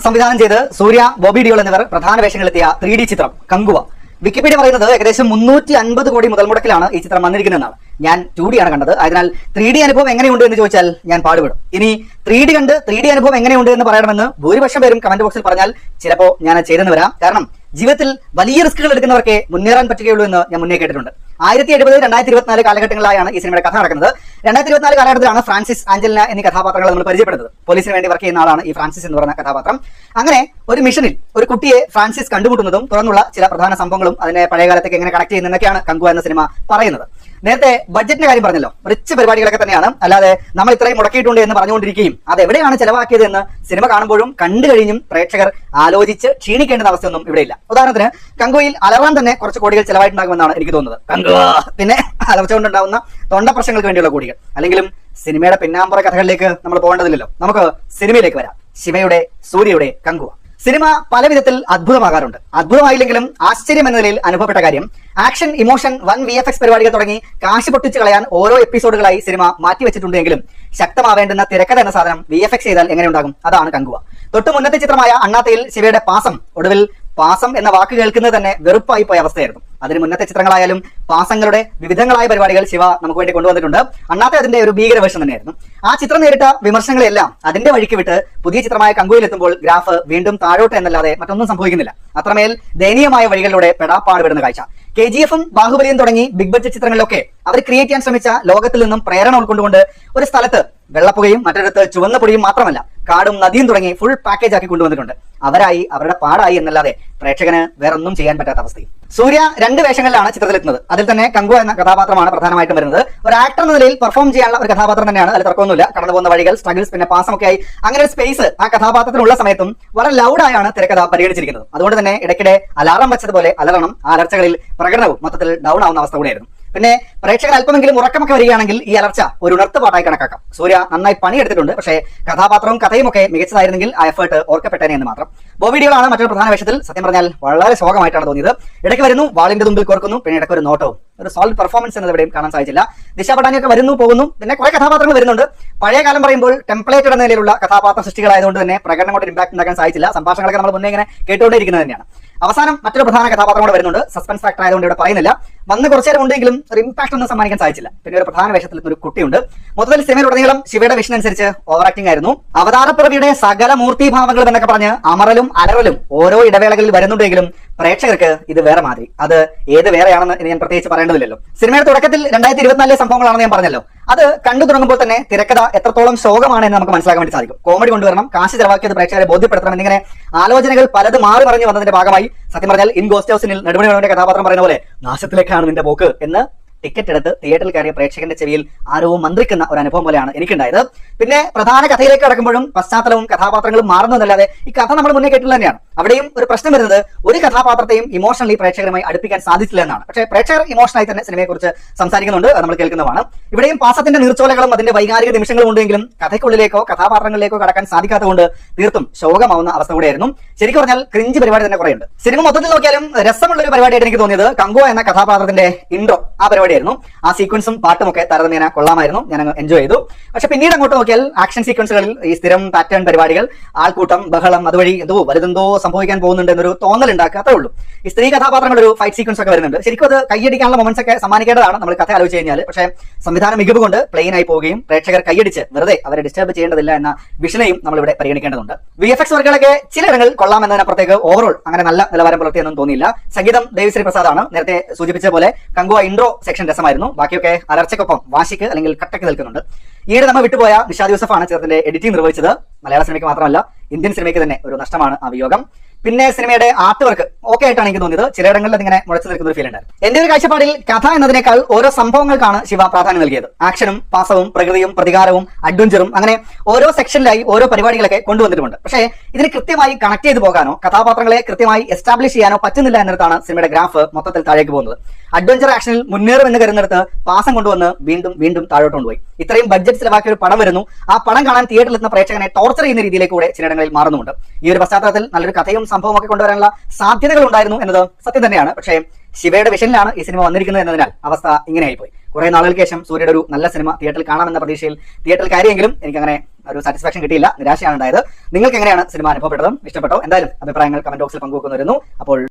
സംവിധാനം ചെയ്ത് സൂര്യ, ബോബി ഡിയോൾ എന്നിവർ പ്രധാന വേഷങ്ങളെത്തിയ 3D ചിത്രം കങ്കുവ. വിക്കിപീഡിയ പറയുന്നത് ഏകദേശം 350 കോടി മുതൽ മുടക്കിലാണ് ഈ ചിത്രം വന്നിരിക്കുന്നതെന്നാണ്. ഞാൻ 2D ആണ് കണ്ടത്. അതിനാൽ 3D അനുഭവം എങ്ങനെയുണ്ട് എന്ന് ചോദിച്ചാൽ ഞാൻ പാടുപെടും. ഇനി 3D കണ്ട് 3D അനുഭവം എങ്ങനെയുണ്ട് എന്ന് പറയണമെന്ന് ഭൂരിപക്ഷം പേരും കമന്റ് ബോക്സിൽ പറഞ്ഞാൽ ചിലപ്പോൾ ഞാൻ ചെയ്തെന്ന് വരാം. കാരണം ജീവിതത്തിൽ വലിയ റിസ്കുകൾ എടുക്കുന്നവർക്കേ മുന്നേറാൻ പറ്റുകയുള്ളൂ എന്ന് ഞാൻ മുന്നേ കേട്ടിട്ടുണ്ട്. 1970, 2024 കാലഘട്ടങ്ങളിലായാണ് ഈ സിനിമയുടെ കഥ നടക്കുന്നത്. 2024 കാലഘട്ടത്തിലാണ് ഫ്രാൻസിസ്, ആഞ്ചലിന എന്നീ കഥാപാത്രങ്ങൾ നമ്മൾ പരിചയപ്പെടുന്നത്. പോലീസിന് വേണ്ടി വർക്ക് ചെയ്യുന്ന ആളാണ് ഈ ഫ്രാൻസിസ് എന്ന് പറയുന്ന കഥാപാത്രം. അങ്ങനെ ഒരു മിഷനിൽ ഒരു കുട്ടിയെ ഫ്രാൻസിസ് കണ്ടുമുട്ടുന്നതും തുടർന്നുള്ള ചില പ്രധാന സംഭവങ്ങളും അതിനെ പഴയകാലത്തേക്ക് എങ്ങനെ കണക്ട് ചെയ്യുന്നതൊക്കെയാണ് കങ്കുവ എന്ന സിനിമ പറയുന്നത്. നേരത്തെ ബഡ്ജറ്റിന്റെ കാര്യം പറഞ്ഞല്ലോ, റിച്ച് പരിപാടികളൊക്കെ തന്നെയാണ്. അല്ലാതെ നമ്മൾ ഇത്രയും മുടക്കിയിട്ടുണ്ട് എന്ന് പറഞ്ഞുകൊണ്ടിരിക്കുകയും അത് എവിടെയാണ് ചെലവാക്കിയത് എന്ന് സിനിമ കാണുമ്പോഴും കണ്ടു കഴിഞ്ഞും പ്രേക്ഷകർ ആലോചിച്ച് ക്ഷീണിക്കേണ്ട അവസ്ഥയൊന്നും ഇവിടെയില്ല. ഉദാഹരണത്തിന് കങ്കുവയിൽ അലറാൻ തന്നെ കുറച്ച് കോടികൾ ചെലവായിട്ടുണ്ടാകുമെന്നാണ് എനിക്ക് തോന്നുന്നത്. പിന്നെ അലർച്ച കൊണ്ടുണ്ടാവുന്ന തൊണ്ട പ്രശ്നങ്ങൾക്ക് വേണ്ടിയുള്ള കോടികൾ. അല്ലെങ്കിലും സിനിമയുടെ പിന്നാമ്പുറ കഥകളിലേക്ക് നമ്മൾ പോകേണ്ടതില്ലല്ലോ. നമുക്ക് സിനിമയിലേക്ക് വരാം. ശിവയുടെ, സൂര്യയുടെ കങ്കുവ. സിനിമ പല വിധത്തിൽ അത്ഭുതമാകാറുണ്ട്. അത്ഭുതമായില്ലെങ്കിലും ആശ്ചര്യം എന്ന നിലയിൽ അനുഭവപ്പെട്ട കാര്യം, ആക്ഷൻ, ഇമോഷൻ, വൻ VFX പരിപാടികൾ തുടങ്ങി കാശ് പൊട്ടിച്ചു കളയാൻ ഓരോ എപ്പിസോഡുകളായി സിനിമ മാറ്റിവെച്ചിട്ടുണ്ടെങ്കിലും ശക്തമാവേണ്ടുന്ന തിരക്കഥ എന്ന സാധനം VFX ചെയ്താൽ എങ്ങനെ ഉണ്ടാകും? അതാണ് കങ്കുവ. തൊട്ട് മുന്നത്തെ ചിത്രമായ അണ്ണാത്തയിൽ ശിവയുടെ പാസം, ഒടുവിൽ പാസം എന്ന വാക്ക് കേൾക്കുന്നത് തന്നെ വെറുപ്പായി പോയ അവസ്ഥയായിരുന്നു. അതിന് മുന്നത്തെ ചിത്രങ്ങളായാലും പാസങ്ങളുടെ വിവിധങ്ങളായ പരിപാടികൾ ശിവ നമുക്ക് വേണ്ടി കൊണ്ടുവന്നിട്ടുണ്ട്. അണ്ണാത്തെ അതിന്റെ ഒരു ഭീകര വേഷം തന്നെയായിരുന്നു. ആ ചിത്രം നേരിട്ട വിമർശനങ്ങളെല്ലാം അതിന്റെ വഴിക്ക് വിട്ട് പുതിയ ചിത്രമായ കങ്കുവയിലെത്തുമ്പോൾ ഗ്രാഫ് വീണ്ടും താഴോട്ട് എന്നല്ലാതെ മറ്റൊന്നും സംഭവിക്കുന്നില്ല. അത്രമേൽ ദയനീയമായ വഴികളിലൂടെ പെടാപ്പാട് വിടുന്ന കാഴ്ച. KGF-ഉം ബാഹുബലിയും തുടങ്ങി ബിഗ് ബഡ്ജറ്റ് ചിത്രങ്ങളിലൊക്കെ അവർ ക്രിയേറ്റ് ചെയ്യാൻ ശ്രമിച്ച ലോകത്തിൽ നിന്നും പ്രേരണ ഉൾക്കൊണ്ടുകൊണ്ട് ഒരു സ്ഥലത്ത് വെള്ളപ്പുകയും മറ്റൊരിടത്ത് ചുവന്ന പൊടിയും മാത്രമല്ല കാടും നദിയും തുടങ്ങി ഫുൾ പാക്കേജ് ആക്കി കൊണ്ടുവന്നിട്ടുണ്ട്. അവരായി, അവരുടെ പാടായി എന്നല്ലാതെ പ്രേക്ഷകന് വേറൊന്നും ചെയ്യാൻ പറ്റാത്ത അവസ്ഥയും. സൂര്യ 2 വേഷങ്ങളിലാണ് ചിത്രത്തിലെത്തുന്നത്. അതിൽ തന്നെ കങ്കുവ എന്ന കഥാപാത്രമാണ് പ്രധാനമായിട്ടും വരുന്നത്. ഒരു ആക്ടർ എന്ന നിലയിൽ പെർഫോം ചെയ്യാനുള്ള ഒരു കഥാപാത്രം തന്നെയാണ്. അതിൽ തർക്കമൊന്നുമില്ല. കടന്നു പോകുന്ന വഴികൾ, സ്ട്രഗിൾസ്, പിന്നെ പാസമൊക്കെ ആയി അങ്ങനെ ഒരു സ്പേസ് ആ കഥാപാത്രത്തിനുള്ള സമയത്തും വളരെ ലൗഡായാണ് തിരക്കഥ പരിഗണിച്ചിരിക്കുന്നത്. അതുകൊണ്ട് തന്നെ ഇടയ്ക്കിടെ അലാറം വെച്ചതുപോലെ അലറണം. ആ അലർച്ചകളിൽ പ്രകടനവും മൊത്തത്തിൽ ഡൗൺ ആവുന്ന അവസ്ഥ കൂടെയായിരുന്നു. പിന്നെ പ്രേക്ഷകർ അല്പമെങ്കിലും ഉറക്കമൊക്കെ വരികയാണെങ്കിൽ ഈ അലർച്ച ഒരു ഉണർത്ത് പാട്ടായി കണക്കാക്കാം. സൂര്യ നന്നായി പണിയെടുത്തിട്ടുണ്ട്. പക്ഷേ കഥാപാത്രവും കഥയും ഒക്കെ മികച്ചതായിരുന്നെങ്കിൽ ആ എഫേർട്ട് ഓർക്കപ്പെട്ടേനെ എന്ന് മാത്രം. ബോബി ഡിയോളാണ് മറ്റൊരു പ്രധാന വേഷത്തിൽ. സത്യം പറഞ്ഞാൽ വളരെ ശോകമായിട്ടാണ് തോന്നിയത്. ഇടയ്ക്ക് വരുന്നു, വാളിന്റെ തുമ്പിൽ കോർക്കുന്നു, പിന്നെ ഇടയ്ക്ക് ഒരു നോട്ടവും. ഒരു സോളിഡ് പെർഫോമൻസ് എന്നത് എവിടെയും കാണാൻ സാധിച്ചില്ല. ദിശ പട്ടാനിയൊക്കെ വരുന്നു പോകുന്നു, പിന്നെ കുറെ കഥാപാത്രങ്ങൾ വരുന്നുണ്ട്. പഴയ കാലം പറയുമ്പോൾ ടെംപ്ലേറ്റ് എന്ന നിലയിലുള്ള കഥാപാത്ര സൃഷ്ടികളായതുകൊണ്ട് തന്നെ പ്രകടനം കൊണ്ട് ഇമ്പാക്ട് ഉണ്ടാക്കാൻ സാധിച്ചില്ല. സംഭാഷണങ്ങളൊക്കെ നമ്മൾ മുന്നേ ഇങ്ങനെ കേട്ടുകൊണ്ടേയിരിക്കുന്നത് തന്നെയാണ്. അവസാനം മറ്റൊരു പ്രധാന കഥാപാത്രം കൂടെ വരുന്നുണ്ട്. സസ്പെൻസ് ഫാക്ടർ ആയതുകൊണ്ട് ഇവിടെ പറയുന്നില്ല. വന്ന് കുറച്ചു നേരം ഉണ്ടെങ്കിലും ഒരു ഇമ്പാക്ട് ഒന്നും സമ്മാനിക്കാൻ സാധിച്ചില്ല. പിന്നെ ഒരു പ്രധാന വേഷത്തിൽ ഒരു കുട്ടിയുണ്ട്. മൊത്തത്തിൽ സിനിമയിലുടനീളം ശിവയുടെ വിഷൻ അനുസരിച്ച് ഓവർ ആക്ടിംഗ് ആയിരുന്നു. അവതാരപ്പിറവിയുടെ സകല മൂർത്തിഭാവങ്ങളും എന്നൊക്കെ പറഞ്ഞ് അമറലും അലറലും ഓരോ ഇടവേളകളിൽ വരുന്നുണ്ടെങ്കിലും പ്രേക്ഷകർക്ക് ഇത് വേറെ മാതിരി. അത് ഏത് വേറെയാണെന്ന് ഞാൻ പ്രത്യേകിച്ച് പറയേണ്ടതില്ലല്ലോ. സിനിമയുടെ തുടക്കത്തിൽ 2024 സംഭവങ്ങളാണെന്ന് ഞാൻ പറഞ്ഞല്ലോ. അത് കണ്ടു തുടങ്ങുമ്പോൾ തന്നെ തിരക്കഥ എത്രത്തോളം ശോകമാണ് എന്ന് നമുക്ക് മനസ്സിലാക്കാൻ വേണ്ടി സാധിക്കും. കോമഡി കൊണ്ടുവരണം, കാശ് ചെലവാക്കിയത് പ്രേക്ഷകരെ ബോധ്യപ്പെടുത്തണം എന്നിങ്ങനെ ആലോചനകൾ പലത് മാറി മറിഞ്ഞു വന്നതിന്റെ ഭാഗമായി സത്യം പറഞ്ഞാൽ ഇൻ ഗോസ്റ്റ് ഹൗസിൽ നെടുമണിയുടെ കഥാപാത്രം പറയുന്ന പോലെ നാശത്തിലേക്കാണ് നിന്റെ പോക്ക് എന്ന് ടിക്കറ്റ് എടുത്ത് തിയേറ്ററിൽ കയറിയ പ്രേക്ഷകന്റെ ചെവിയിൽ ആരോ മന്ത്രിക്കുന്ന ഒരു അനുഭവം പോലെയാണ് എനിക്കുണ്ടായത്. പിന്നെ പ്രധാന കഥയിലേക്ക് കടക്കുമ്പോഴും പശ്ചാത്തലവും കഥാപാത്രങ്ങളും മാറുന്നതല്ലാതെ ഈ കഥ നമ്മൾ മുന്നേ കേട്ടില്ല തന്നെയാണ്. അവിടെയും ഒരു പ്രശ്നം വരുന്നത് ഒരു കഥാപാത്രത്തെയും ഇമോഷണലി പ്രേക്ഷകരുമായി അടുപ്പിക്കാൻ സാധിച്ചില്ല എന്നാണ്. പക്ഷേ പ്രേക്ഷകർ ഇമോഷണലായി തന്നെ സിനിമയെക്കുറിച്ച് സംസാരിക്കുന്നുണ്ട്, നമ്മൾ കേൾക്കുന്നതാണ്. ഇവിടെയും പാസത്തിന്റെ നീർച്ചോലകളും അതിന്റെ വൈകാരിക നിമിഷങ്ങളും ഉണ്ടെങ്കിലും കഥയ്ക്കുള്ളിലേക്കോ കഥാപാത്രങ്ങളിലേക്കോ കടക്കാൻ സാധിക്കാത്തതുകൊണ്ട് തീർത്തും ശോകമാവുന്ന അവസ്ഥ കൂടെയായിരുന്നു. ശരിക്കും പറഞ്ഞാൽ ക്രിഞ്ച് പരിപാടി തന്നെ കുറേയുണ്ട്. സിനിമ മൊത്തത്തിൽ നോക്കിയാലും രസമുള്ള ഒരു പരിപാടിയായിട്ട് എനിക്ക് തോന്നിയത് കങ്കുവ എന്ന കഥാപാത്രത്തിന്റെ ഇൻട്രോ ആ പരിപാടിയായിരുന്നു. ആ സീക്വൻസും പാട്ടും ഒക്കെ താരതമ്യേന കൊള്ളാമായിരുന്നു. ഞാൻ എൻജോയ് ചെയ്തു. പക്ഷെ പിന്നീട് അങ്ങോട്ട് നോക്കിയാൽ ആക്ഷൻ സീക്വൻസുകളിൽ ഈ സ്ഥിരം പാറ്റേൺ പരിപാടികൾ, ആൾക്കൂട്ടം, ബഹളം, അതുവഴി വലുതെന്തോ സംഭവിക്കാൻ പോകുന്നുണ്ട് എന്നൊരു തോന്നൽ ഉണ്ടാക്കാത്തേ ഉള്ളൂ. ഈ സ്ത്രീ കഥാപാത്രങ്ങളുടെ ഒരു ഫൈറ്റ് സീക്വൻസ് ഒക്കെ വരുന്നുണ്ട്. ശരിക്കും അത് കൈയടിക്കാനുള്ള മൊമെന്റ്സ് ഒക്കെ സമ്മാനിക്കേണ്ടതാണ് നമ്മൾ കഥ ആലോചിച്ച് കഴിഞ്ഞാൽ. പക്ഷേ സംവിധാന മികവ് കൊണ്ട് പ്ലെയിൻ ആയി പോവുകയും പ്രേക്ഷകർ കൈയടിച്ച് വെറുതെ അവരെ ഡിസ്റ്റർബ് ചെയ്യേണ്ടതില്ല എന്ന വിഷനെയും നമ്മൾ ഇവിടെ പരിഗണിക്കേണ്ടതുണ്ട്. VFX വർക്കുകളൊക്കെ ചിലയിടങ്ങളിൽ കൊള്ളാമെന്നതിനപ്പുറത്തേക്ക് ഓവറോൾ അങ്ങനെ നല്ല നിലവാരം പുലർത്തിയെന്നും തോന്നിയില്ല. സംഗീതം ദേവിശ്രീ പ്രസാദ് ആണ്. നേരത്തെ സൂചിപ്പിച്ച പോലെ കങ്കുവ ഇൻട്രോ സെക്ഷൻ രസമായിരുന്നു. ബാക്കിയൊക്കെ അലർച്ചയ്ക്കൊപ്പം വാശിക്ക് അല്ലെങ്കിൽ കട്ടയ്ക്ക് നിൽക്കുന്നുണ്ട്. ഈയിടെ നമ്മൾ വിട്ടുപോയ നിഷാദ് യൂസഫാണ് ചിത്രത്തിന്റെ എഡിറ്റിംഗ് നിർവഹിച്ചത്. മലയാള സിനിമയ്ക്ക് മാത്രമല്ല ഇന്ത്യൻ സിനിമയ്ക്ക് തന്നെ ഒരു നഷ്ടമാണ് ആ വിയോഗം. പിന്നെ സിനിമയുടെ ആർട്ട് വർക്ക് ഓക്കെ ആയിട്ടാണ് എനിക്ക് തോന്നിയത്. ചിലയിടങ്ങളിൽ അതിങ്ങനെ മുളച്ചു നിൽക്കുന്ന ഒരു ഫീൽ ഉണ്ടായിരുന്നു. എന്റെ ഒരു കാഴ്ചപ്പാടിൽ കഥ എന്നതിനേക്കാൾ ഓരോ സംഭവങ്ങൾക്കാണ് ശിവ പ്രാധാന്യം നൽകിയത്. ആക്ഷനും പാസവും പ്രകൃതിയും പ്രതികാരവും അഡ്വഞ്ചറും അങ്ങനെ ഓരോ സെക്ഷനിലായി ഓരോ പരിപാടികളൊക്കെ കൊണ്ടുവന്നിട്ടുണ്ട്. പക്ഷേ ഇതിന് കൃത്യമായി കണക്ട് ചെയ്ത് പോകാനോ കഥാപാത്രങ്ങളെ കൃത്യമായി എസ്റ്റാബ്ലിഷ് ചെയ്യാനോ പറ്റുന്നില്ല എന്നിടത്താണ് സിനിമയുടെ ഗ്രാഫ് മൊത്തത്തിൽ താഴേക്ക് പോകുന്നത്. അഡ്വഞ്ചർ ആക്ഷനിൽ മുന്നേറുമെന്ന് കരുതുന്നിടത്ത് പാസം കൊണ്ടുവന്ന് വീണ്ടും വീണ്ടും താഴോട്ട് കൊണ്ടുപോയി. ഇത്രയും ബഡ്ജറ്റ് ചിലവാക്കിയ ഒരു പടം വരുന്നു. ആ പടം കാണാൻ തിയേറ്ററിൽ എത്തുന്ന പ്രേക്ഷകനെ ടോർച്ചർ ചെയ്യുന്ന രീതിയിലേക്ക് കൂടെ ചിലയിടങ്ങളിൽ മാറുന്നുണ്ട്. ഈ ഒരു പശ്ചാത്തലത്തിൽ നല്ലൊരു കഥയും സംഭവം ഒക്കെ കൊണ്ടുവരാനുള്ള സാധ്യതകൾ ഉണ്ടായിരുന്നു എന്നത് സത്യം തന്നെയാണ്. പക്ഷേ ശിവയുടെ വിഷനിലാണ് ഈ സിനിമ വന്നിരിക്കുന്നത് എന്നതിനാൽ അവസ്ഥ ഇങ്ങനെയായിപ്പോയി. കുറെ നാളുകൾക്ക് ശേഷം സൂര്യയുടെ ഒരു നല്ല സിനിമ തിയേറ്ററിൽ കാണാമെന്ന പ്രതീക്ഷയിൽ തിയേറ്ററിൽ കയറിയെങ്കിലും എനിക്കങ്ങനെ ഒരു സാറ്റിസ്ഫാക്ഷൻ കിട്ടിയില്ല, നിരാശയാണ് ഉണ്ടായത്. നിങ്ങൾക്ക് എങ്ങനെയാണ് സിനിമ അനുഭവപ്പെട്ടതും ഇഷ്ടപ്പെട്ടോ? എന്തായാലും അഭിപ്രായങ്ങൾ കമന്റ് ബോക്സിൽ പങ്കുവെക്കുന്നു. അപ്പോൾ